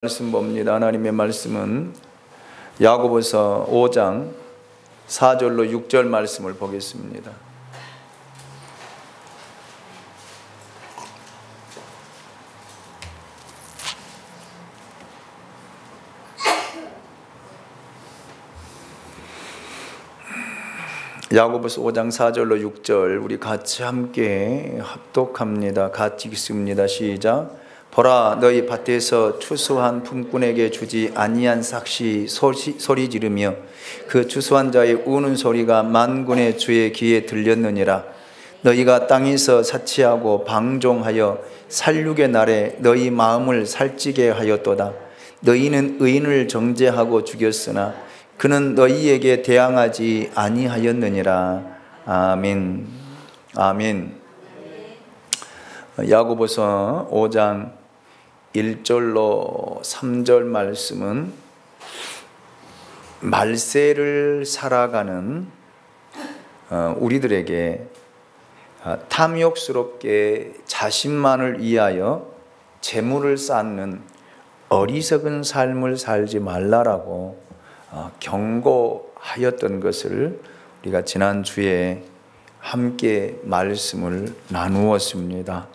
말씀 봅니다. 하나님의 말씀은 야고보서 5장 4절로 6절 말씀을 보겠습니다. 야고보서 5장 4절로 6절 우리 같이 함께 합독합니다. 같이 읽습니다. 시작. 보라, 너희 밭에서 추수한 품꾼에게 주지 아니한 삭시 소리 지르며 그 추수한 자의 우는 소리가 만군의 주의 귀에 들렸느니라. 너희가 땅에서 사치하고 방종하여 살육의 날에 너희 마음을 살찌게 하였도다. 너희는 의인을 정죄하고 죽였으나 그는 너희에게 대항하지 아니하였느니라. 아멘. 아멘. 야고보서 5장 1절로 3절 말씀은 말세를 살아가는 우리들에게 탐욕스럽게 자신만을 위하여 재물을 쌓는 어리석은 삶을 살지 말라라고 경고하였던 것을 우리가 지난주에 함께 말씀을 나누었습니다.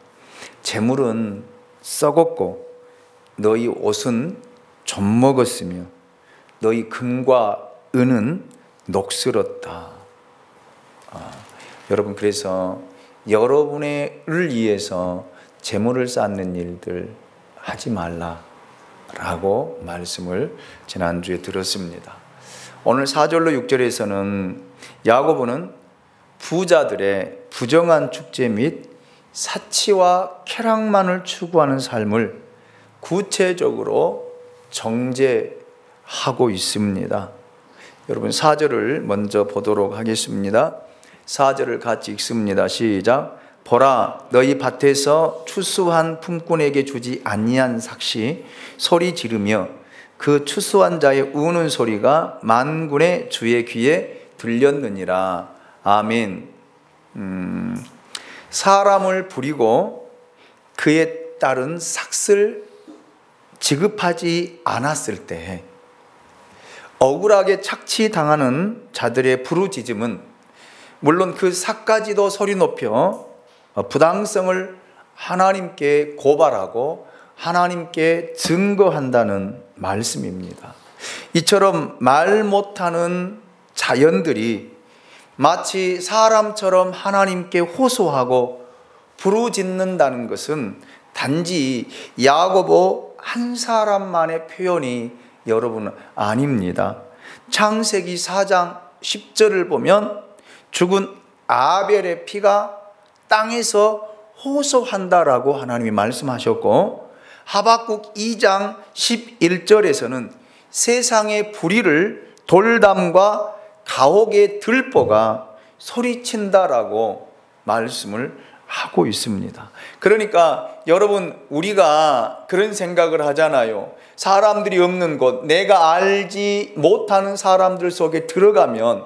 재물은 썩었고 너희 옷은 좀 먹었으며 너희 금과 은은 녹슬었다. 여러분, 그래서 여러분을 위해서 재물을 쌓는 일들 하지 말라라고 말씀을 지난주에 들었습니다. 오늘 4절로 6절에서는 야고보는 부자들의 부정한 축제 및 사치와 쾌락만을 추구하는 삶을 구체적으로 정죄하고 있습니다. 여러분, 4절을 먼저 보도록 하겠습니다. 4절을 같이 읽습니다. 시작. 보라, 너희 밭에서 추수한 품꾼에게 주지 아니한 삭시 소리 지르며 그 추수한 자의 우는 소리가 만군의 주의 귀에 들렸느니라. 아멘. 사람을 부리고 그에 따른 삭을 지급하지 않았을 때 억울하게 착취당하는 자들의 부르짖음은 물론 그 삭까지도 소리 높여 부당성을 하나님께 고발하고 하나님께 증거한다는 말씀입니다. 이처럼 말 못하는 자연들이 마치 사람처럼 하나님께 호소하고 부르짖는다는 것은 단지 야고보 한 사람만의 표현이 여러분 아닙니다. 창세기 4장 10절을 보면 죽은 아벨의 피가 땅에서 호소한다라고 하나님이 말씀하셨고, 하박국 2장 11절에서는 세상의 불의를 돌담과 가옥의 들보가 소리친다라고 말씀을 하고 있습니다. 그러니까 여러분, 우리가 그런 생각을 하잖아요. 사람들이 없는 곳, 내가 알지 못하는 사람들 속에 들어가면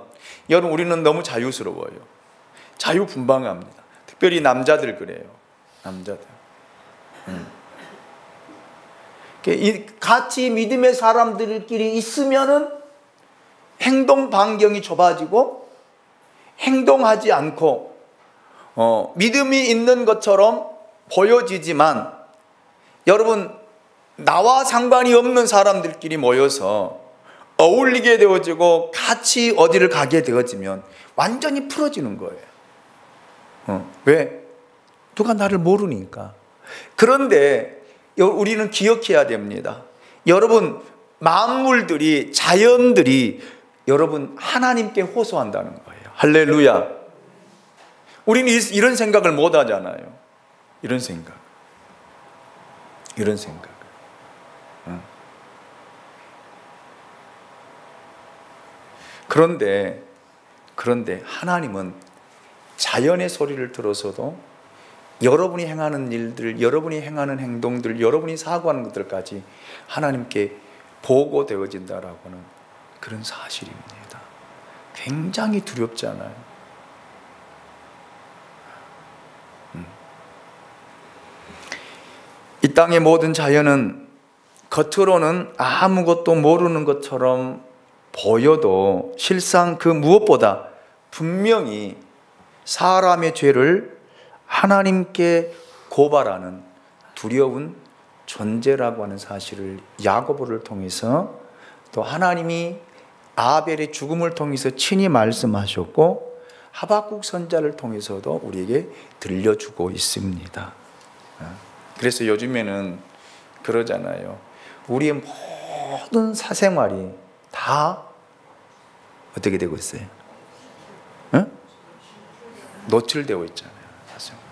여러분, 우리는 너무 자유스러워요. 자유분방합니다. 특별히 남자들 그래요. 남자들. 같이 믿음의 사람들끼리 있으면은 행동 반경이 좁아지고 행동하지 않고 믿음이 있는 것처럼 보여지지만, 여러분, 나와 상관이 없는 사람들끼리 모여서 어울리게 되어지고 같이 어디를 가게 되어지면 완전히 풀어지는 거예요. 왜? 누가 나를 모르니까. 그런데 우리는 기억해야 됩니다. 여러분, 만물들이, 자연들이 여러분 하나님께 호소한다는 거예요. 할렐루야. 우리는 이런 생각을 못 하잖아요. 이런 생각. 그런데 하나님은 자연의 소리를 들어서도 여러분이 행하는 일들, 여러분이 행하는 행동들, 여러분이 사고하는 것들까지 하나님께 보고되어진다라고는 그런 사실입니다. 굉장히 두렵잖아요. 이 땅의 모든 자연은 겉으로는 아무것도 모르는 것처럼 보여도 실상 그 무엇보다 분명히 사람의 죄를 하나님께 고발하는 두려운 존재라고 하는 사실을 야고보를 통해서, 또 하나님이 아벨의 죽음을 통해서 친히 말씀하셨고 하박국 선지자를 통해서도 우리에게 들려주고 있습니다. 그래서 요즘에는 그러잖아요. 우리의 모든 사생활이 다 어떻게 되고 있어요? 응? 노출되어 있잖아요. 사생활.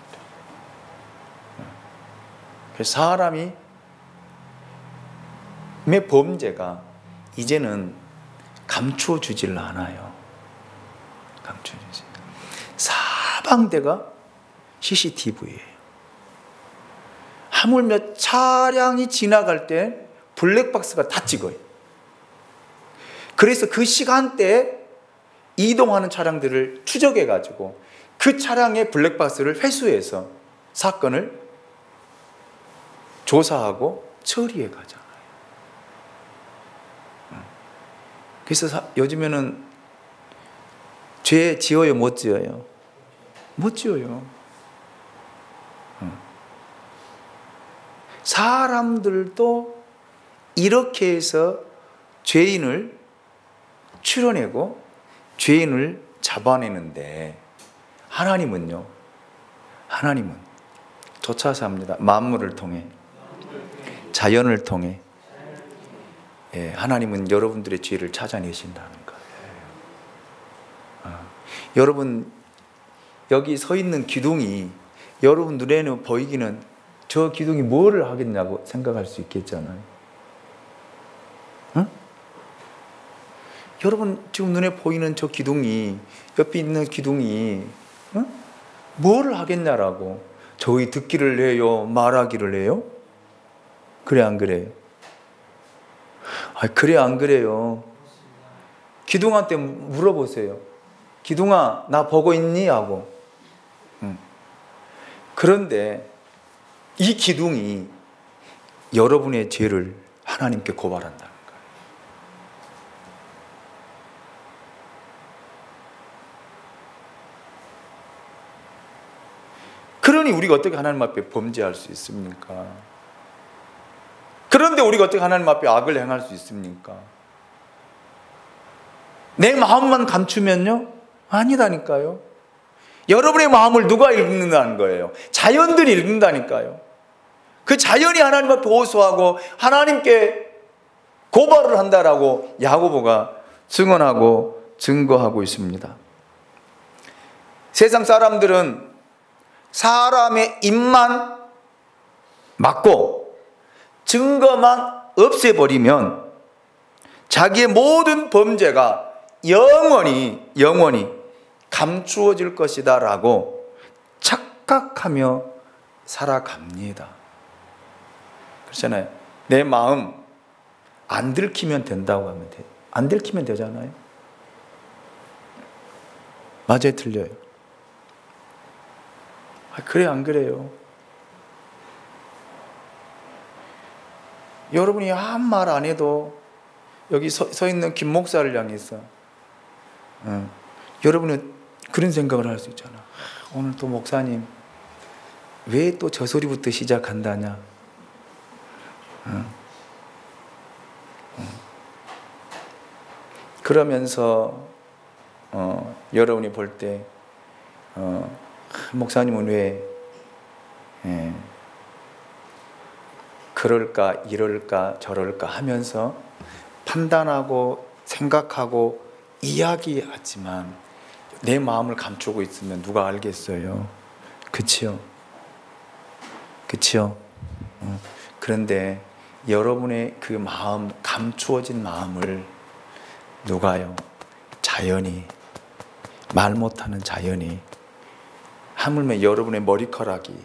그래서 사람이 매 범죄가 이제는 감추어주질 않아요. 감추어주지. 사방대가 CCTV예요. 하물며 차량이 지나갈 때 블랙박스가 다 찍어요. 그래서 그 시간대에 이동하는 차량들을 추적해가지고 그 차량의 블랙박스를 회수해서 사건을 조사하고 처리해 가잖아요. 그래서 요즘에는 죄 지어요, 못 지어요? 못 지어요. 사람들도 이렇게 해서 죄인을 추려내고 죄인을 잡아내는데, 하나님은요, 하나님은 쫓아서 합니다. 만물을 통해, 자연을 통해. 예, 하나님은 여러분들의 죄를 찾아내신다는 거예요. 여러분, 여기 서 있는 기둥이 여러분 눈에는 보이기는 저 기둥이 뭐를 하겠냐고 생각할 수 있겠잖아요. 응? 여러분 지금 눈에 보이는 저 기둥이, 옆에 있는 기둥이 뭐를 하겠냐라고. 저희 듣기를 해요? 말하기를 해요? 그래 안 그래요? 그래 안 그래요? 기둥한테 물어보세요. 기둥아, 나 보고 있니? 하고. 그런데 이 기둥이 여러분의 죄를 하나님께 고발한다는 거예요. 그러니 우리가 어떻게 하나님 앞에 범죄할 수 있습니까? 그런데 우리가 어떻게 하나님 앞에 악을 행할 수 있습니까? 내 마음만 감추면요? 아니다니까요. 여러분의 마음을 누가 읽는다는 거예요? 자연들이 읽는다니까요. 그 자연이 하나님 앞에 호소하고 하나님께 고발을 한다라고 야고보가 증언하고 증거하고 있습니다. 세상 사람들은 사람의 입만 막고 증거만 없애버리면 자기의 모든 범죄가 영원히 감추어질 것이다 라고 착각하며 살아갑니다. 그렇잖아요. 내 마음 안 들키면 된다고 하면 돼. 안 들키면 되잖아요. 맞아요, 틀려요? 그래 안 그래요? 여러분이 한 말 안 해도 여기 서 있는 김 목사를 향해서 여러분은 그런 생각을 할 수 있잖아. 오늘 또 목사님 왜 또 저 소리부터 시작한다냐. 그러면서 여러분이 볼 때 목사님은 왜 그럴까 이럴까 저럴까 하면서 판단하고 생각하고 이야기하지만 내 마음을 감추고 있으면 누가 알겠어요? 그치요? 그치요? 그런데 여러분의 그 마음, 감추어진 마음을 누가요? 자연이, 말 못하는 자연이, 하물며 여러분의 머리카락이,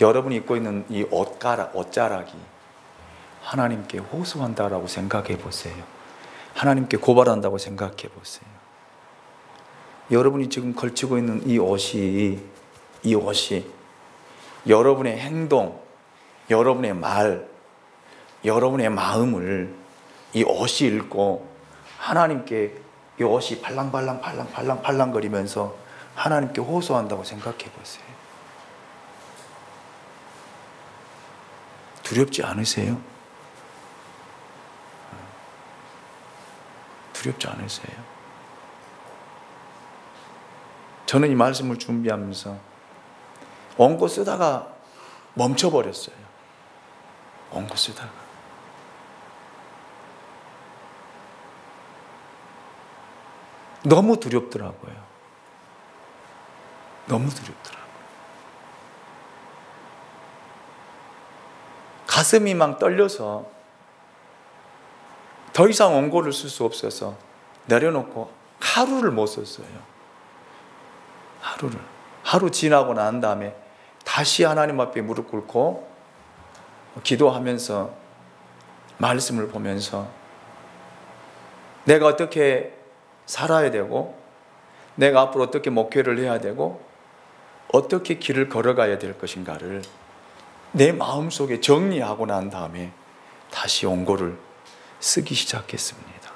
여러분이 입고 있는 이 옷자락이 하나님께 호소한다라고 생각해 보세요. 하나님께 고발한다고 생각해 보세요. 여러분이 지금 걸치고 있는 이 옷이 여러분의 행동, 여러분의 말, 여러분의 마음을 이 옷이 읽고 하나님께 이 옷이 팔랑팔랑 거리면서 하나님께 호소한다고 생각해 보세요. 두렵지 않으세요? 두렵지 않으세요? 저는 이 말씀을 준비하면서 원고 쓰다가 멈춰버렸어요. 원고 쓰다가. 너무 두렵더라고요. 너무 두렵더라고요. 가슴이 막 떨려서 더 이상 원고를 쓸 수 없어서 내려놓고 하루를 못 썼어요. 하루 지나고 난 다음에 다시 하나님 앞에 무릎 꿇고 기도하면서 말씀을 보면서 내가 어떻게 살아야 되고 내가 앞으로 어떻게 목회를 해야 되고 어떻게 길을 걸어가야 될 것인가를 내 마음속에 정리하고 난 다음에 다시 원고를 쓰기 시작했습니다.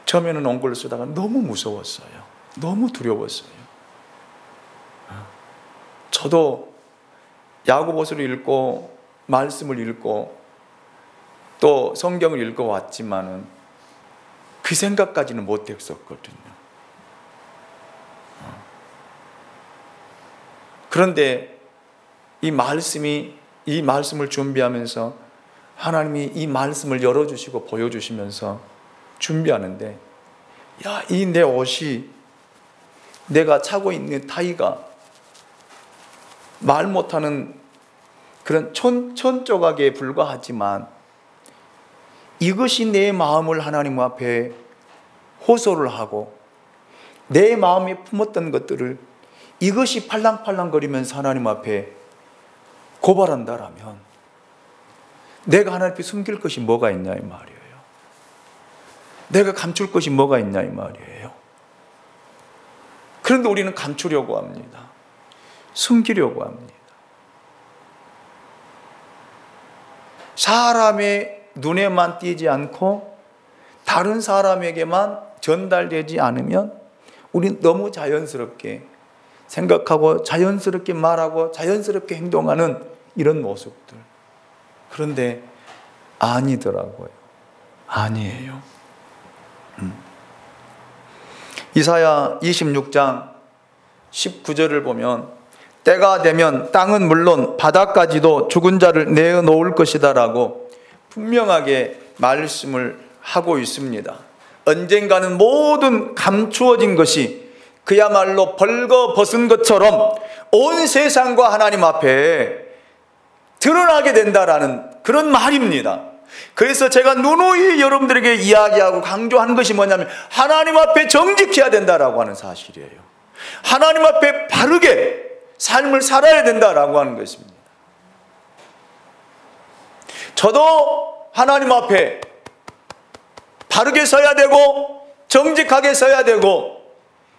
처음에는 원고를 쓰다가 너무 무서웠어요. 너무 두려웠어요. 저도 야고보서를 읽고 말씀을 읽고 또 성경을 읽어왔지만은 그 생각까지는 못했었거든요. 그런데 이 말씀을 준비하면서 하나님이 이 말씀을 열어주시고 보여주시면서 준비하는데, 야, 이 내 옷이, 내가 차고 있는 타이가 말 못하는 그런 천 조각에 불과하지만 이것이 내 마음을 하나님 앞에 호소를 하고 내 마음에 품었던 것들을 이것이 팔랑팔랑거리면서 하나님 앞에 고발한다라면 내가 하나님 앞에 숨길 것이 뭐가 있냐 이 말이에요. 내가 감출 것이 뭐가 있냐 이 말이에요. 그런데 우리는 감추려고 합니다. 숨기려고 합니다. 사람의 눈에만 띄지 않고 다른 사람에게만 전달되지 않으면 우리는 너무 자연스럽게 생각하고 자연스럽게 말하고 자연스럽게 행동하는 이런 모습들. 그런데 아니더라고요. 아니에요. 이사야 26장 19절을 보면 때가 되면 땅은 물론 바다까지도 죽은 자를 내어놓을 것이다 라고 분명하게 말씀을 하고 있습니다. 언젠가는 모든 감추어진 것이 그야말로 벌거벗은 것처럼 온 세상과 하나님 앞에 드러나게 된다라는 그런 말입니다. 그래서 제가 누누이 여러분들에게 이야기하고 강조하는 것이 뭐냐면 하나님 앞에 정직해야 된다라고 하는 사실이에요. 하나님 앞에 바르게 삶을 살아야 된다라고 하는 것입니다. 저도 하나님 앞에 바르게 서야 되고 정직하게 서야 되고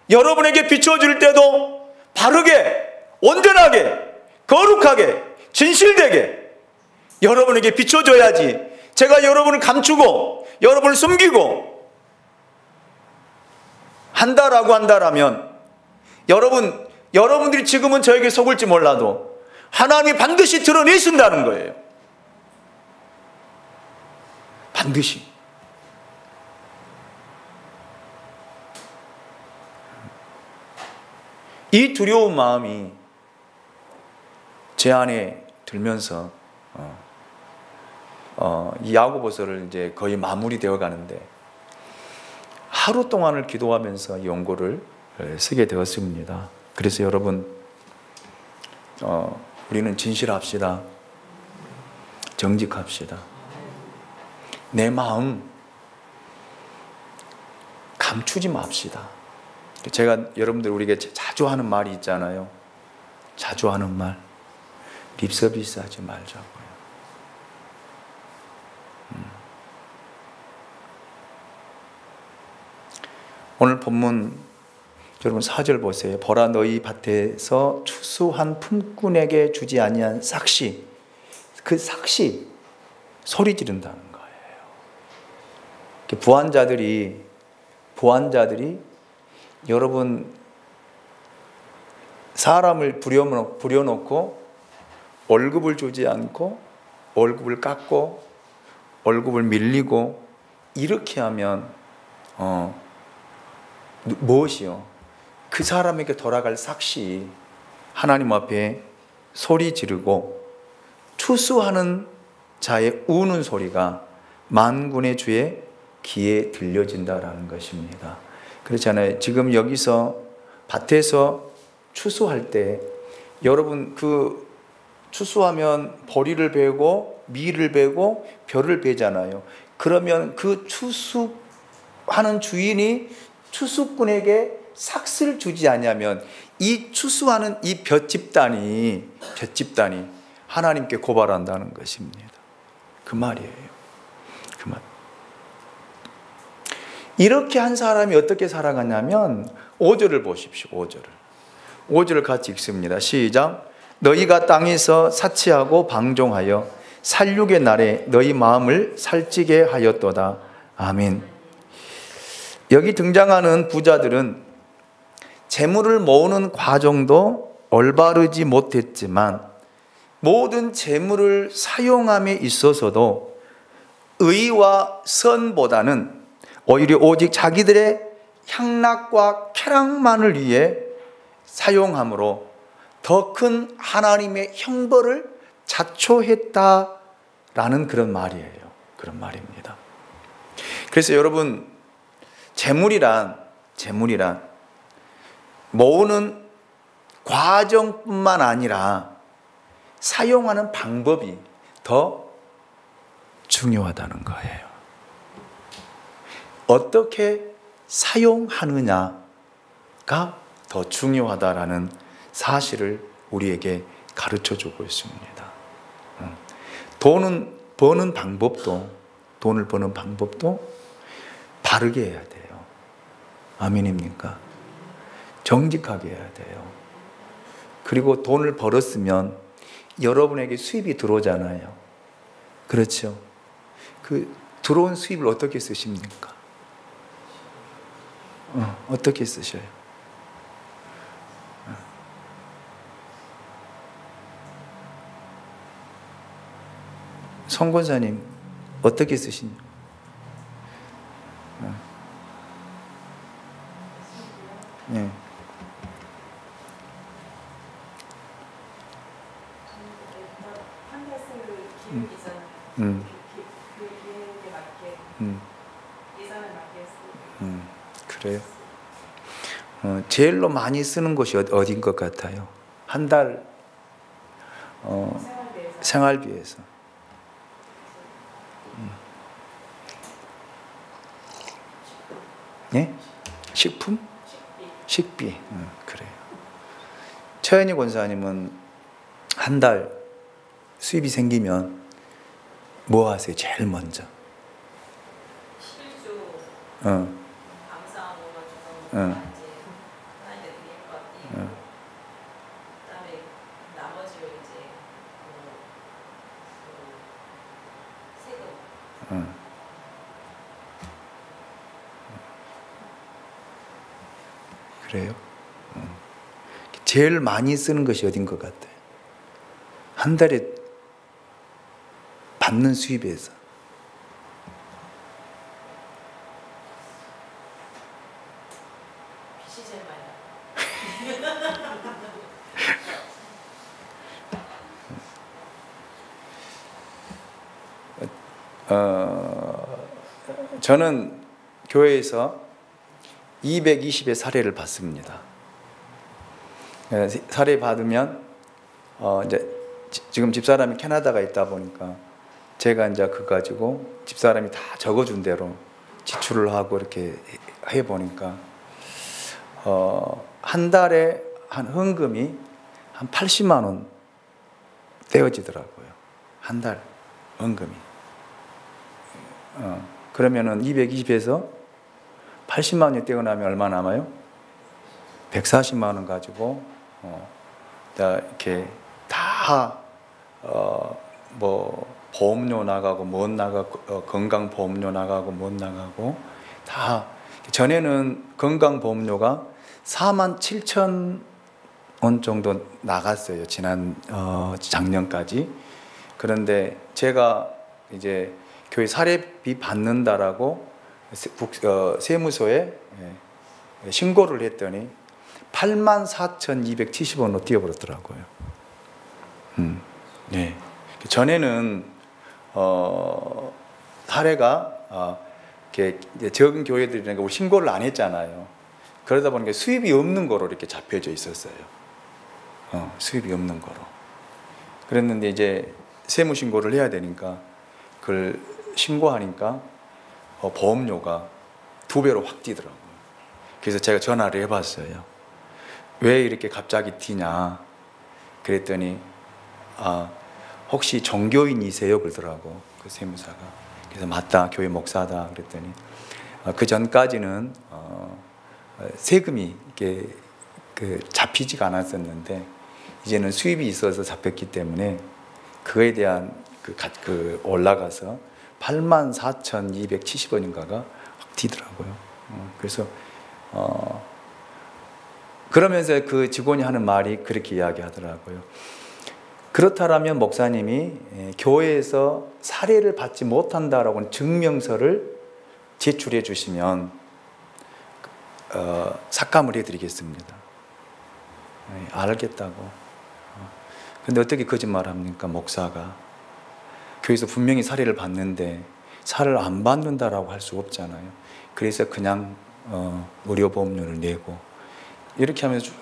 여러분에게 비춰줄 때도 바르게 온전하게 거룩하게 진실되게 여러분에게 비춰줘야지 제가 여러분을 감추고 여러분을 숨기고 한다라면 여러분들이 지금은 저에게 속을지 몰라도 하나님이 반드시 드러내신다는 거예요. 반드시. 이 두려운 마음이 제 안에 들면서 이 야고보서를 이제 거의 마무리되어 가는데 하루 동안을 기도하면서 이 원고를 쓰게 되었습니다. 그래서 여러분 우리는 진실합시다. 정직합시다. 내 마음 감추지 맙시다. 제가 여러분들 우리에게 자주 하는 말이 있잖아요. 자주 하는 말. 립서비스 하지 말자고요. 오늘 본문 여러분 4절 보세요. 보라 너희 밭에서 추수한 품꾼에게 주지 아니한 삭시 그 삭시 소리 지른다는 거예요. 부환자들이 여러분 사람을 부려놓고 월급을 주지 않고 월급을 깎고 월급을 밀리고 이렇게 하면 무엇이요? 그 사람에게 돌아갈 삭시 하나님 앞에 소리 지르고 추수하는 자의 우는 소리가 만군의 주의 귀에 들려진다라는 것입니다. 그렇잖아요. 지금 여기서 밭에서 추수할 때 여러분 그 추수하면 보리를 베고 밀을 베고 벼를 베잖아요. 그러면 그 추수하는 주인이 추수꾼에게 삭스를 주지 않냐면 이 추수하는 이 벼집단이 하나님께 고발한다는 것입니다. 그 말이에요. 그 말. 이렇게 한 사람이 어떻게 살아가냐면 5절을 보십시오. 5절을 같이 읽습니다. 시작. 너희가 땅에서 사치하고 방종하여 살육의 날에 너희 마음을 살찌게 하였도다. 아멘. 여기 등장하는 부자들은 재물을 모으는 과정도 올바르지 못했지만 모든 재물을 사용함에 있어서도 의와 선보다는 오히려 오직 자기들의 향락과 쾌락만을 위해 사용함으로 더 큰 하나님의 형벌을 자초했다라는 그런 말이에요. 그런 말입니다. 그래서 여러분 재물이란 모으는 과정뿐만 아니라 사용하는 방법이 더 중요하다는 거예요. 어떻게 사용하느냐가 더 중요하다라는 사실을 우리에게 가르쳐 주고 있습니다. 돈을 버는 방법도 바르게 해야 돼요. 아멘입니까? 정직하게 해야 돼요. 그리고 돈을 벌었으면 여러분에게 수입이 들어오잖아요. 그렇죠? 그 들어온 수입을 어떻게 쓰십니까? 어떻게 쓰셔요? 송 권사님 어떻게 쓰시냐? 네. 그래요? 제일로 많이 쓰는 곳이 어딘 것 같아요? 한 달 생활비에서. 예? 식품? 식비. 그래요. 최현희 권사님은 한 달 수입이 생기면 뭐 하세요? 제일 먼저. 실주 감사하고 하나님께 드릴 것 같고 그다음에 나머지로 이제 세금. 그래요? 제일 많이 쓰는 것이 어딘 것 같아요? 한 달에 받는 수입에서. 빚이 제일 많이 저는 교회에서 220의 사례를 받습니다. 사례 받으면 이제 지금 집사람이 캐나다가 있다 보니까 제가 이제 그거 가지고 집사람이 다 적어준 대로 지출을 하고 이렇게 해 보니까 한 달에 한 헌금이 한 80만 원 떼어지더라고요. 한 달 헌금이. 그러면은 220에서 80만 원이 떼어나면 얼마 남아요? 140만 원 가지고 이렇게 다 뭐 보험료 나가고 못 나가고 건강보험료 나가고 못 나가고 다 전에는 건강보험료가 47,000원 정도 나갔어요. 지난 작년까지. 그런데 제가 이제 교회 사례비 받는다라고 세무서에 신고를 했더니 84,270원으로 뛰어버렸더라고요. 네. 전에는 사례가 이렇게 적은 교회들이니까 우리 신고를 안 했잖아요. 그러다 보니까 수입이 없는 거로 이렇게 잡혀져 있었어요. 수입이 없는 거로. 그랬는데 이제 세무 신고를 해야 되니까 그걸 신고하니까 보험료가 2배로 확 뛰더라고요. 그래서 제가 전화를 해봤어요. 왜 이렇게 갑자기 뛰냐? 그랬더니 혹시 종교인이세요? 그러더라고 그 세무사가. 그래서 맞다, 교회 목사다 그랬더니 그 전까지는 세금이 이렇게 잡히지가 않았었는데 이제는 수입이 있어서 잡혔기 때문에 그거에 대한 올라가서 84,270원인가가 확 뛰더라고요. 그래서 그러면서 그 직원이 하는 말이 그렇게 이야기하더라고요. 그렇다면 목사님이 교회에서 사례를 받지 못한다라고 하는 증명서를 제출해 주시면 삭감을 해드리겠습니다. 알겠다고. 근데 어떻게 거짓말 합니까? 목사가 교회에서 분명히 사례를 받는데 사례를 안 받는다라고 할 수 없잖아요. 그래서 그냥 의료보험료를 내고 이렇게 하면서 쭉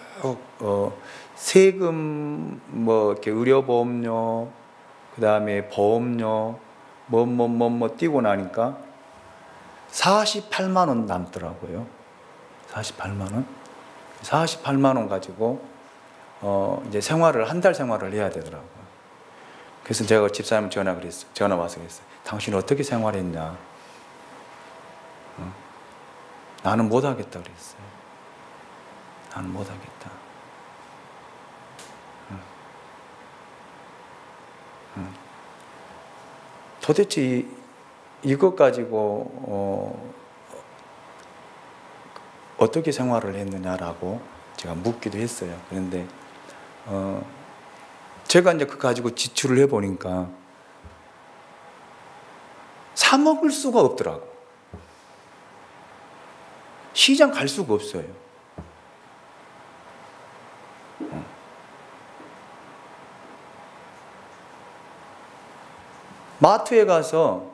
세금 뭐 이렇게 의료보험료 그 다음에 보험료 뭐 띄고 나니까 48만 원 남더라고요. 48만 원. 48만 원 가지고 이제 한 달 생활을 해야 되더라고요. 그래서 제가 집사님 전화 와서 그랬어요. 당신 어떻게 생활했냐? 나는 못하겠다 그랬어요. 나는 못하겠다. 도대체 이것 가지고 어떻게 생활을 했느냐라고 제가 묻기도 했어요. 그런데 제가 이제 그거 가지고 지출을 해보니까 사 먹을 수가 없더라고. 시장 갈 수가 없어요. 마트에 가서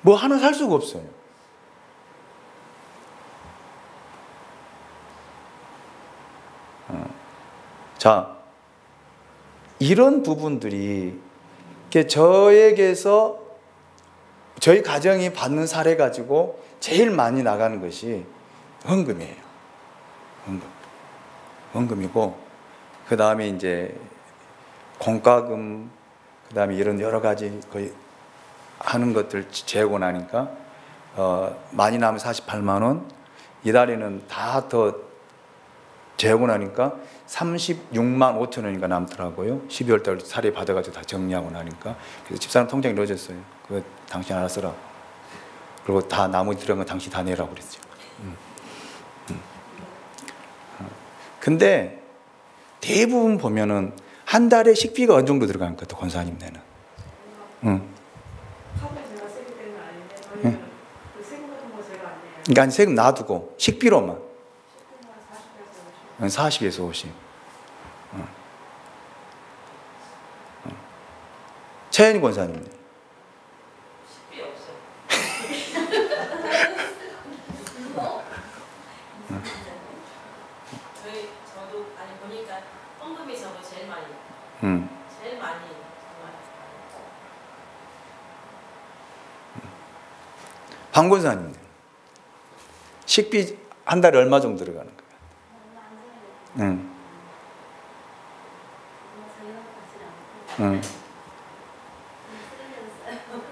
뭐 하나 살 수가 없어요. 자, 이런 부분들이 저에게서 저희 가정이 받는 사례 가지고 제일 많이 나가는 것이 헌금이에요. 헌금이고, 그 다음에 이제 공과금, 그 다음에 이런 여러 가지 거의 하는 것들 재고 나니까 많이 남은 48만 원, 이달에는 다 더 재고 나니까 36만 5천 원인가 남더라고요. 12월 달 사례 받아가지고 다 정리하고 나니까. 그래서 집사람 통장에 넣어줬어요. 그거 당신 알아서 써라. 그리고 다 나머지 들어간 거 당신 다 내라고 그랬죠. 근데 대부분 보면은 한 달에 식비가 어느 정도 들어가는 것 같아, 권사님네는. 카드 제가 쓰기 때문에 아닌데 저희는 그 세금 같은 거 제가 안 내요. 그러니까 세금 놔두고 식비로만 40에서 40에서 50. 최현희 권사님. 식비 없어요. 저도 아니 보니까 헌금이 저도 제일 많이 제일 많이 정말. 방 권사님. 식비 한 달에 얼마 정도 들어가는 거예요?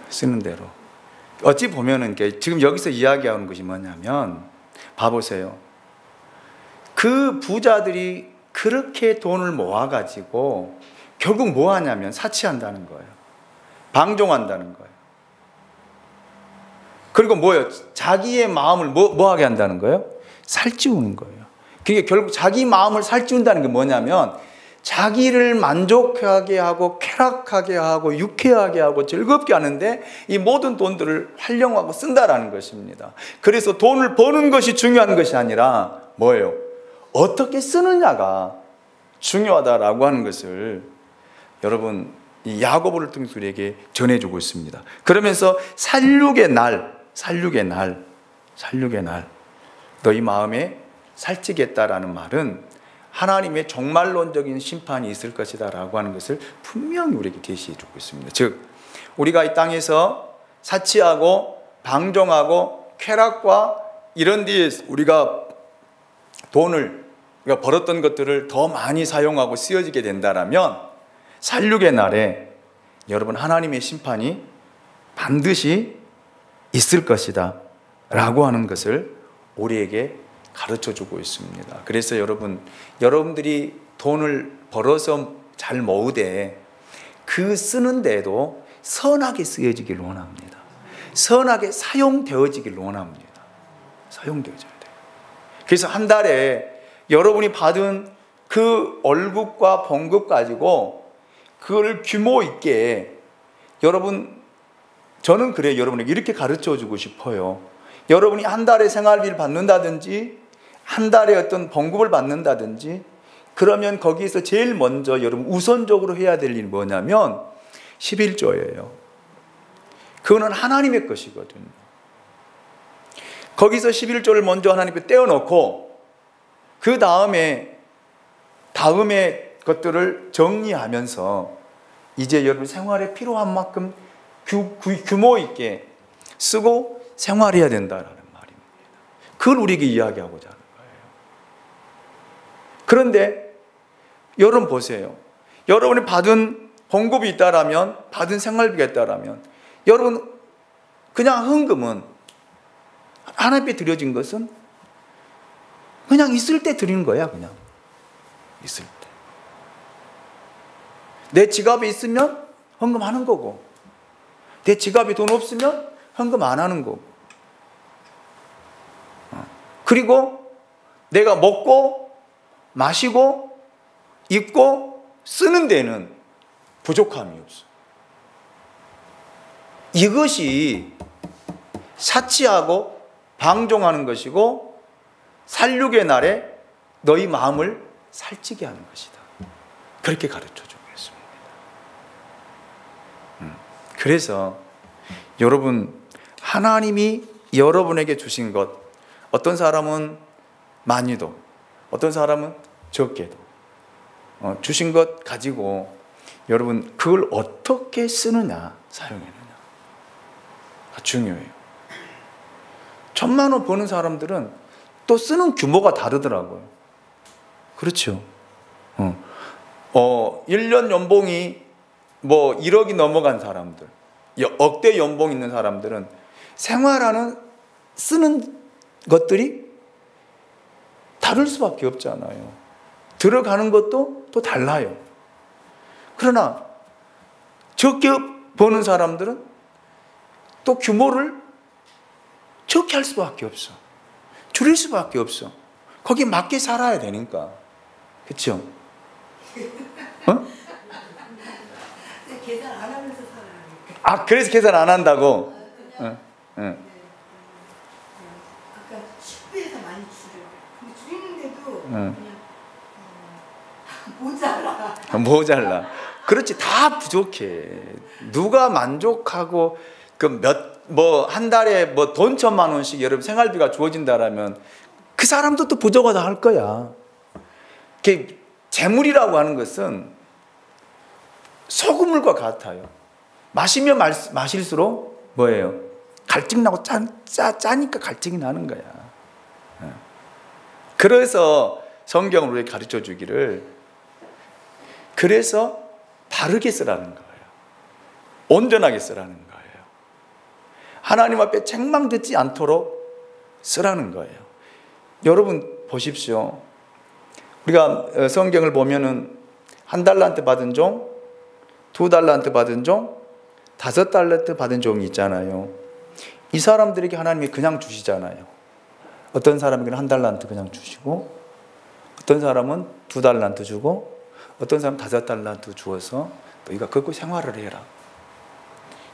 쓰는 대로. 어찌 보면은 지금 여기서 이야기하는 것이 뭐냐면, 봐보세요. 그 부자들이 그렇게 돈을 모아가지고 결국 뭐 하냐면 사치한다는 거예요. 방종한다는 거예요. 그리고 뭐예요? 자기의 마음을 뭐 하게 한다는 거예요? 살찌우는 거예요. 그러니까 결국 자기 마음을 살찌운다는 게 뭐냐면 자기를 만족하게 하고 쾌락하게 하고 유쾌하게 하고 즐겁게 하는데 이 모든 돈들을 활용하고 쓴다라는 것입니다. 그래서 돈을 버는 것이 중요한 것이 아니라 뭐예요? 어떻게 쓰느냐가 중요하다라고 하는 것을 여러분 이 야고보를 통해서 우리에게 전해주고 있습니다. 그러면서 살육의 날 너희 마음에 살찌겠다라는 말은 하나님의 종말론적인 심판이 있을 것이다 라고 하는 것을 분명히 우리에게 제시해 주고 있습니다. 즉 우리가 이 땅에서 사치하고 방종하고 쾌락과 이런 데에 우리가 돈을 우리가 벌었던 것들을 더 많이 사용하고 쓰여지게 된다면 살육의 날에 여러분 하나님의 심판이 반드시 있을 것이다 라고 하는 것을 우리에게 가르쳐주고 있습니다. 그래서 여러분들이 돈을 벌어서 잘 모으되 그 쓰는데도 선하게 쓰여지길 원합니다. 선하게 사용되어지길 원합니다. 사용되어져야 돼요. 그래서 한 달에 여러분이 받은 그 월급과 봉급 가지고 그걸 규모 있게 저는 그래요. 여러분에게 이렇게 가르쳐주고 싶어요. 여러분이 한 달에 생활비를 받는다든지 한 달에 어떤 봉급을 받는다든지 그러면 거기에서 제일 먼저 여러분 우선적으로 해야 될 일이 뭐냐면 11조예요. 그거는 하나님의 것이거든요. 거기서 11조를 먼저 하나님께 떼어놓고 그 다음에 것들을 정리하면서 이제 여러분 생활에 필요한 만큼 규모 있게 쓰고 생활해야 된다라는 말입니다. 그걸 우리에게 이야기하고자 하는 거예요. 그런데 여러분 보세요. 여러분이 받은 봉급이 있다라면, 받은 생활비가 있다라면 여러분 그냥 헌금은 하나님께 드려진 것은 그냥 있을 때 드리는 거야. 그냥 있을 때. 내 지갑에 있으면 헌금하는 거고 내 지갑에 돈 없으면 헌금 안 하는 거고 그리고 내가 먹고 마시고 입고 쓰는 데는 부족함이 없어. 이것이 사치하고 방종하는 것이고 살육의 날에 너희 마음을 살찌게 하는 것이다. 그렇게 가르쳐주고 있습니다. 그래서 여러분 하나님이 여러분에게 주신 것 어떤 사람은 많이도 어떤 사람은 적게도 주신 것 가지고 여러분 그걸 어떻게 쓰느냐 사용하느냐가 중요해요. 1,000만 원 버는 사람들은 또 쓰는 규모가 다르더라고요. 그렇죠. 1년 연봉이 뭐 1억이 넘어간 사람들, 억대 연봉 있는 사람들은 생활하는 쓰는 것들이 다를 수밖에 없잖아요. 들어가는 것도 또 달라요. 그러나 적게 버는 사람들은 또 규모를 적게 할 수밖에 없어. 줄일 수밖에 없어. 거기에 맞게 살아야 되니까. 그렇죠? 계산 안 하면서 살아요. 그래서 계산 안 한다고? 아까 10배에서 많이 줄여요. 근데 줄이는데도 그냥 모자라. 그렇지, 다 부족해. 누가 만족하고 한 달에 돈 1,000만 원씩 여러분 생활비가 주어진다라면 그 사람도 또 부족하다 할 거야. 재물이라고 하는 것은 소금물과 같아요. 마시면 마실수록 뭐예요? 갈증 나고 짜니까 갈증이 나는 거야. 그래서 성경을 우리에게 가르쳐 주기를 그래서 바르게 쓰라는 거예요. 온전하게 쓰라는 거예요. 하나님 앞에 책망 듣지 않도록 쓰라는 거예요. 여러분 보십시오. 우리가 성경을 보면은 1달란트 받은 종, 2달란트 받은 종, 5달란트 받은 종이 있잖아요. 이 사람들에게 하나님이 그냥 주시잖아요. 어떤 사람에게는 1달란트 그냥 주시고, 어떤 사람은 2달란트 주고, 어떤 사람은 5달란트 주어서 너희가 그거 생활을 해라.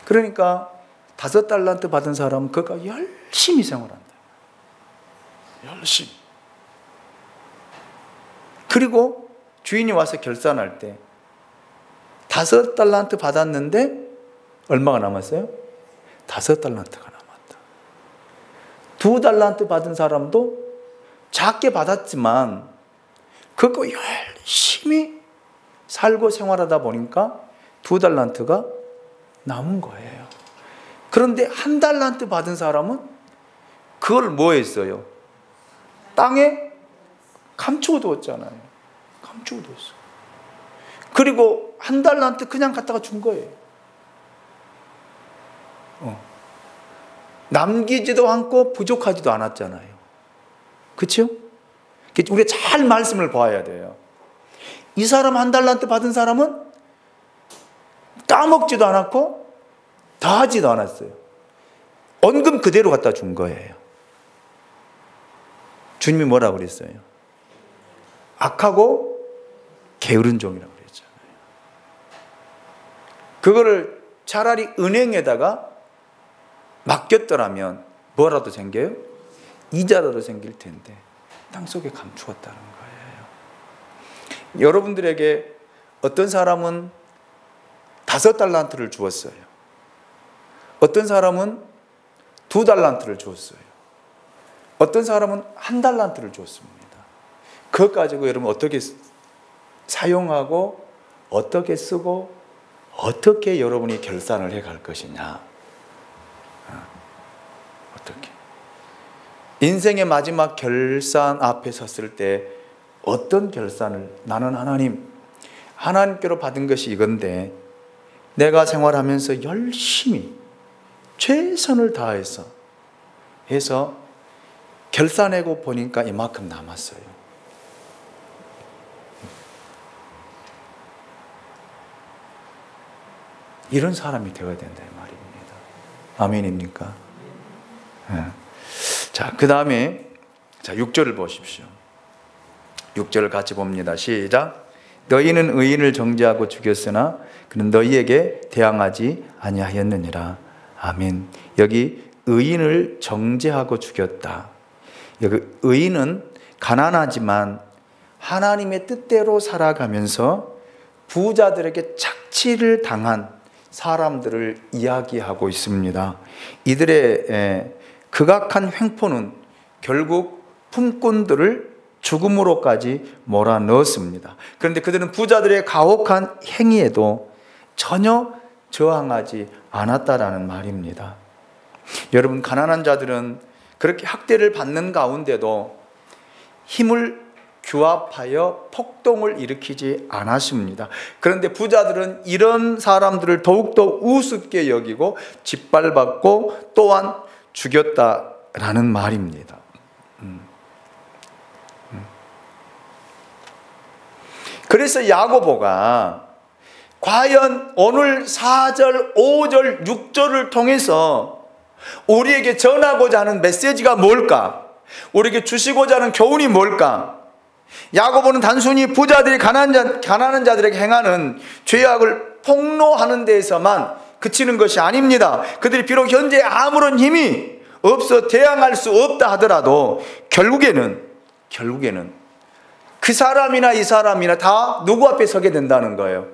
그러니까 5달란트 받은 사람은 그가 열심히 생활한다. 열심히. 그리고 주인이 와서 결산할 때 5달란트 받았는데 얼마가 남았어요? 5달란트가 남았다. 2달란트 받은 사람도 작게 받았지만 그거 열심히 살고 생활하다 보니까 2달란트가 남은 거예요. 그런데 1달란트 받은 사람은 그걸 뭐 했어요? 땅에 감추어두었잖아요. 감추어두었어. 그리고 1달란트 그냥 갖다가 준 거예요. 남기지도 않고 부족하지도 않았잖아요. 그렇죠? 우리가 잘 말씀을 봐야 돼요. 이 사람 1달란트 받은 사람은 까먹지도 않았고 다하지도 않았어요. 원금 그대로 갖다 준 거예요. 주님이 뭐라고 그랬어요? 악하고 게으른 종이라고 그랬잖아요. 그거를 차라리 은행에다가 맡겼더라면 뭐라도 생겨요? 이자라도 생길 텐데 땅속에 감추었다는 거예요. 여러분들에게 어떤 사람은 5달란트를 주었어요. 어떤 사람은 2달란트를 주었어요. 어떤 사람은 1달란트를 주었습니다. 그것 가지고 여러분 어떻게 사용하고 어떻게 쓰고 어떻게 여러분이 결산을 해갈 것이냐. 어떻게 인생의 마지막 결산 앞에 섰을 때 어떤 결산을, 나는 하나님께로 받은 것이 이건데 내가 생활하면서 열심히 최선을 다해서 해서 결산하고 보니까 이만큼 남았어요. 이런 사람이 되어야 된다 이 말입니다. 아멘입니까? 네. 자, 그 다음에 6절을 보십시오. 6절을 같이 봅니다. 시작. 너희는 의인을 정죄하고 죽였으나 그는 너희에게 대항하지 아니하였느니라. 아멘. 여기 의인을 정죄하고 죽였다. 여기 의인은 가난하지만 하나님의 뜻대로 살아가면서 부자들에게 착취를 당한 사람들을 이야기하고 있습니다. 이들의 극악한 횡포는 결국 품꾼들을 죽음으로까지 몰아넣었습니다. 그런데 그들은 부자들의 가혹한 행위에도 전혀 저항하지 않았다라는 말입니다. 여러분, 가난한 자들은 그렇게 학대를 받는 가운데도 힘을 규합하여 폭동을 일으키지 않았습니다. 그런데 부자들은 이런 사람들을 더욱더 우습게 여기고 짓밟았고 또한 죽였다라는 말입니다. 그래서 야고보가 과연 오늘 4절, 5절, 6절을 통해서 우리에게 전하고자 하는 메시지가 뭘까? 우리에게 주시고자 하는 교훈이 뭘까? 야고보는 단순히 부자들이 가난한 자들에게 행하는 죄악을 폭로하는 데에서만 그치는 것이 아닙니다. 그들이 비록 현재 아무런 힘이 없어 대항할 수 없다 하더라도 결국에는 그 사람이나 이 사람이나 다 누구 앞에 서게 된다는 거예요.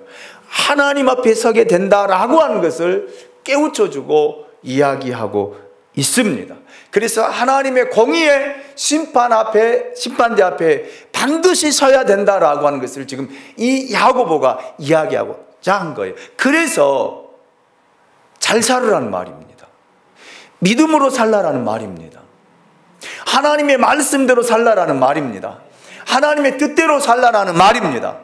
하나님 앞에 서게 된다라고 하는 것을 깨우쳐주고 이야기하고 있습니다. 그래서 하나님의 공의의 심판대 앞에 반드시 서야 된다라고 하는 것을 지금 이 야고보가 이야기하고자 한 거예요. 그래서 잘 살으라는 말입니다. 믿음으로 살라라는 말입니다. 하나님의 말씀대로 살라라는 말입니다. 하나님의 뜻대로 살라라는 말입니다.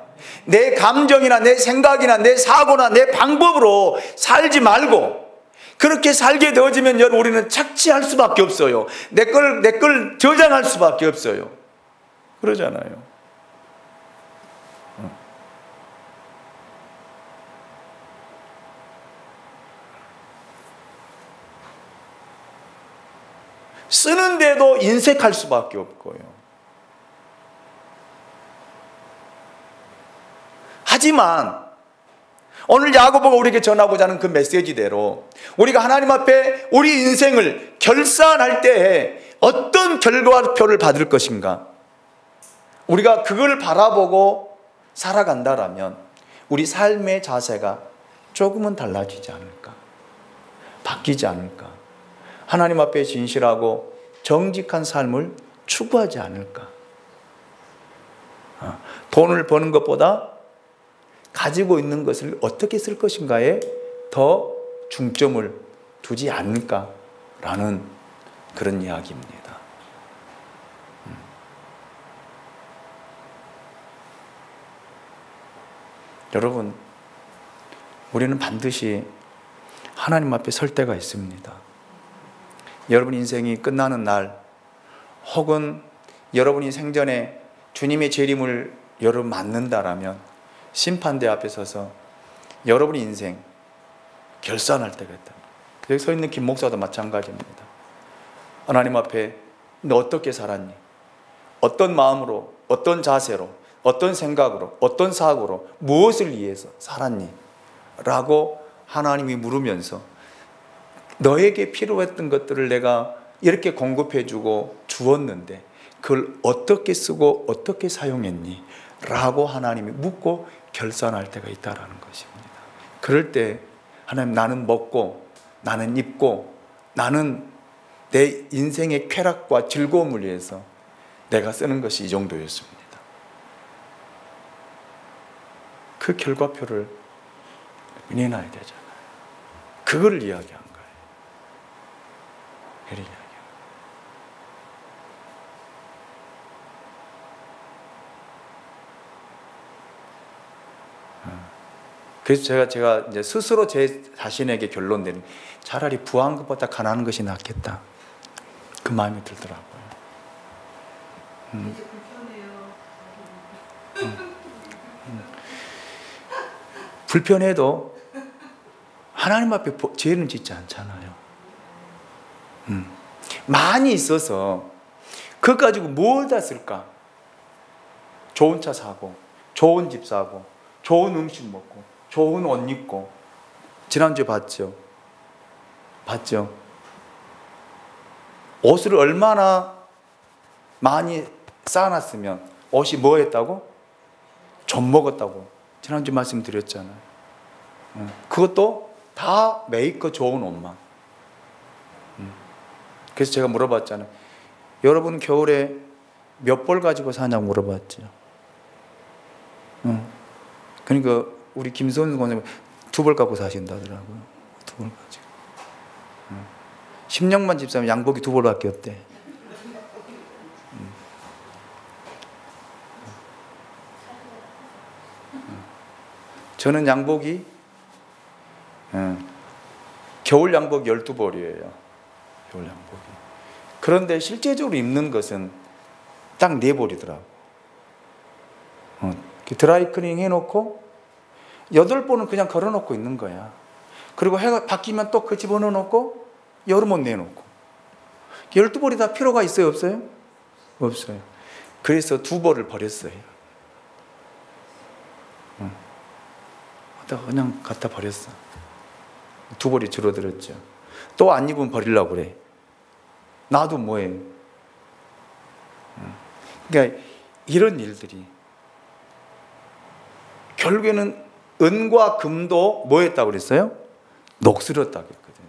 내 감정이나 내 생각이나 내 사고나 내 방법으로 살지 말고 그렇게 살게 되어지면 여러분 우리는 착취할 수밖에 없어요. 내 걸 저장할 수밖에 없어요. 그러잖아요. 쓰는데도 인색할 수밖에 없고요. 하지만 오늘 야고보가 우리에게 전하고자 하는 그 메시지대로 우리가 하나님 앞에 우리 인생을 결산할 때에 어떤 결과표를 받을 것인가, 우리가 그걸 바라보고 살아간다라면 우리 삶의 자세가 조금은 달라지지 않을까, 바뀌지 않을까, 하나님 앞에 진실하고 정직한 삶을 추구하지 않을까. 돈을 버는 것보다 가지고 있는 것을 어떻게 쓸 것인가에 더 중점을 두지 않을까라는 그런 이야기입니다. 여러분, 우리는 반드시 하나님 앞에 설 때가 있습니다. 여러분 인생이 끝나는 날, 혹은 여러분이 생전에 주님의 재림을 여러분 맞는다라면 심판대 앞에 서서 여러분의 인생 결산할 때가 있다. 여기 서 있는 김 목사도 마찬가지입니다. 하나님 앞에 너 어떻게 살았니? 어떤 마음으로, 어떤 자세로, 어떤 생각으로, 어떤 사고로, 무엇을 위해서 살았니? 라고 하나님이 물으면서 너에게 필요했던 것들을 내가 이렇게 공급해주고 주었는데 그걸 어떻게 쓰고 어떻게 사용했니? 라고 하나님이 묻고 결산할 때가 있다는 것입니다. 그럴 때 하나님, 나는 먹고 나는 입고 나는 내 인생의 쾌락과 즐거움을 위해서 내가 쓰는 것이 이 정도였습니다. 그 결과표를 내놔야 되잖아요. 그걸 이야기한 거예요. 그걸 이야기한 거예요. 그래서 제가 이제 스스로 제 자신에게 결론 내는, 차라리 부한 것보다 가난한 것이 낫겠다, 그 마음이 들더라고요. 이제 불편해요. 불편해도 하나님 앞에 죄는 짓지 않잖아요. 많이 있어서 그것 가지고 뭘 다 쓸까? 좋은 차 사고, 좋은 집 사고, 좋은 음식 먹고, 좋은 옷 입고. 지난주에 봤죠? 옷을 얼마나 많이 쌓아놨으면 옷이 뭐 했다고? 좀 먹었다고 지난주 말씀드렸잖아요. 그것도 다 메이커 좋은 옷만. 그래서 제가 물어봤잖아요. 여러분 겨울에 몇 벌 가지고 사냐고 물어봤죠. 그러니까 우리 김선수 권사님 2벌 갖고 사신다더라고요. 2벌 가지고. 10년만 집사면 양복이 2벌밖에 없대. 저는 양복이 겨울 양복 12벌이에요. 겨울 양복이. 그런데 실제적으로 입는 것은 딱 4벌이더라고. 드라이클닝 해놓고 8번은 그냥 걸어놓고 있는 거야. 그리고 해가 바뀌면 또 그 집어넣어 놓고 여름옷 내놓고. 12벌이 다 필요가 있어요, 없어요? 없어요. 그래서 2벌을 버렸어요. 그냥 갖다 버렸어. 2벌이 줄어들었죠. 또 안 입으면 버리려고 그래. 나도 뭐해. 그러니까 이런 일들이 결국에는 은과 금도 뭐 했다고 그랬어요? 녹슬었다고 했거든요.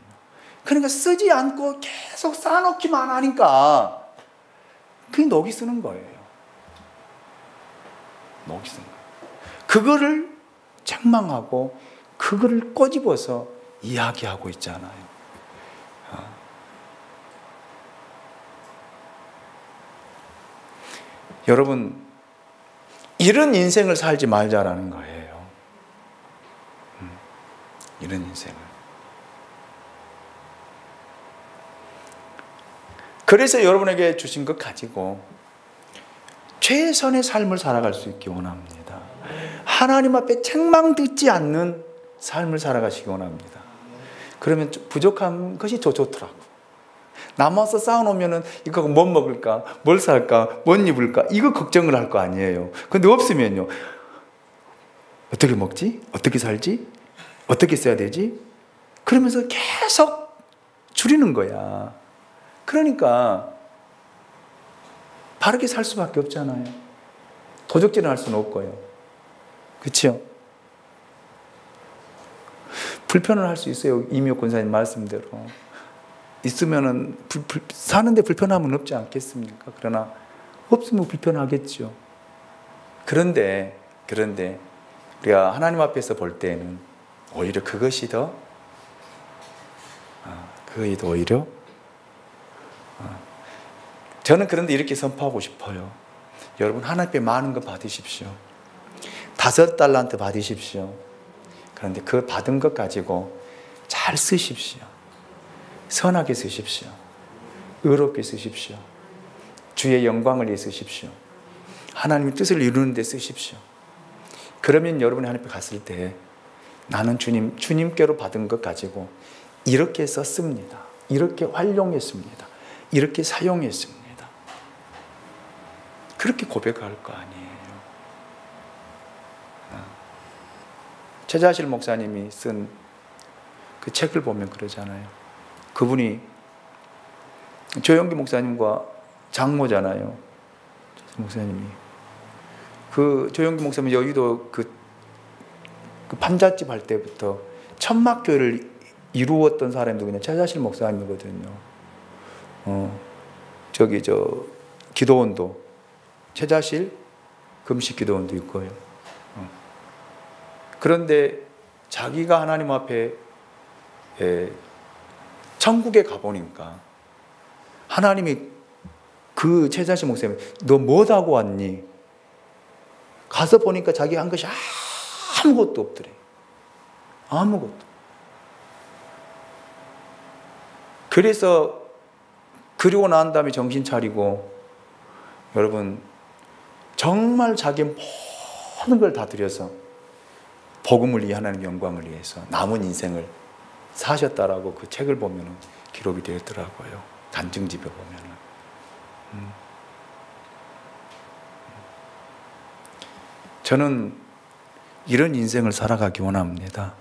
그러니까 쓰지 않고 계속 쌓아놓기만 하니까 그게 녹이 쓰는 거예요. 녹이 쓰는 거예요. 그거를 책망하고 그거를 꼬집어서 이야기하고 있잖아요. 여러분, 이런 인생을 살지 말자라는 거예요. 이런 인생을. 그래서 여러분에게 주신 것 가지고 최선의 삶을 살아갈 수 있기 원합니다. 하나님 앞에 책망 듣지 않는 삶을 살아가시기 원합니다. 그러면 부족한 것이 더 좋더라고. 남아서 쌓아놓으면은 이거 뭐 먹을까, 뭘 살까, 뭘 입을까, 이거 걱정을 할 거 아니에요. 근데 없으면요, 어떻게 먹지? 어떻게 살지? 어떻게 써야 되지? 그러면서 계속 줄이는 거야. 그러니까 바르게 살 수밖에 없잖아요. 도적질을 할 수는 없고요. 그렇죠? 불편을 할 수 있어요. 이미옥 권사님 말씀대로. 있으면은 사는데 불편함은 없지 않겠습니까? 그러나 없으면 불편하겠죠. 그런데 우리가 하나님 앞에서 볼 때는 오히려 그것이 더 오히려 저는 그런데 이렇게 선포하고 싶어요. 여러분, 하나님 앞에 많은 거 받으십시오. 5달란트 받으십시오. 그런데 그 받은 것 가지고 잘 쓰십시오. 선하게 쓰십시오. 의롭게 쓰십시오. 주의 영광을 위해 쓰십시오. 하나님의 뜻을 이루는 데 쓰십시오. 그러면 여러분이 하나님 앞에 갔을 때 나는 주님께로 받은 것 가지고 이렇게 썼습니다. 이렇게 활용했습니다. 이렇게 사용했습니다. 그렇게 고백할 거 아니에요. 최자실 목사님이 쓴 그 책을 보면 그러잖아요. 그분이 조영기 목사님과 장모잖아요. 목사님이. 그 조영기 목사님 여의도 그 판잣집 할 때부터 천막교회를 이루었던 사람이 누구냐? 최자실 목사님이거든요. 기도원도 최자실 금식 기도원도 있고요. 그런데 자기가 하나님 앞에 천국에 가보니까 하나님이 그 최자실 목사님, 너 뭐하고 왔니? 가서 보니까 자기가 한 것이 아무것도 없더래. 아무것도. 그래서 그리고 난 다음에 정신 차리고, 여러분, 정말 자기 모든 걸 다 들여서 복음을 위해 하나님 영광을 위해서 남은 인생을 사셨다라고 그 책을 보면 기록이 되어 있더라고요. 간증집에 보면은. 저는 이런 인생을 살아가기 원합니다.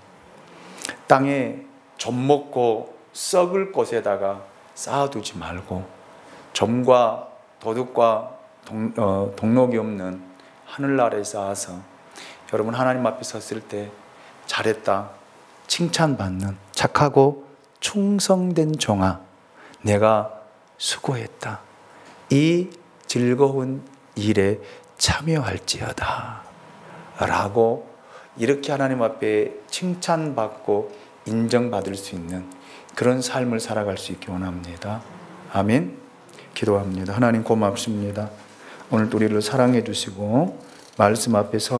땅에 좀 먹고 썩을 곳에다가 쌓아두지 말고 점과 도둑과 동록이 없는 하늘나라에 쌓아서 여러분 하나님 앞에 섰을 때 잘했다, 칭찬받는 착하고 충성된 종아, 내가 수고했다, 이 즐거운 일에 참여할지어다 라고 이렇게 하나님 앞에 칭찬받고 인정받을 수 있는 그런 삶을 살아갈 수 있기 원합니다. 아멘. 기도합니다. 하나님 고맙습니다. 오늘 우리를 사랑해 주시고 말씀 앞에서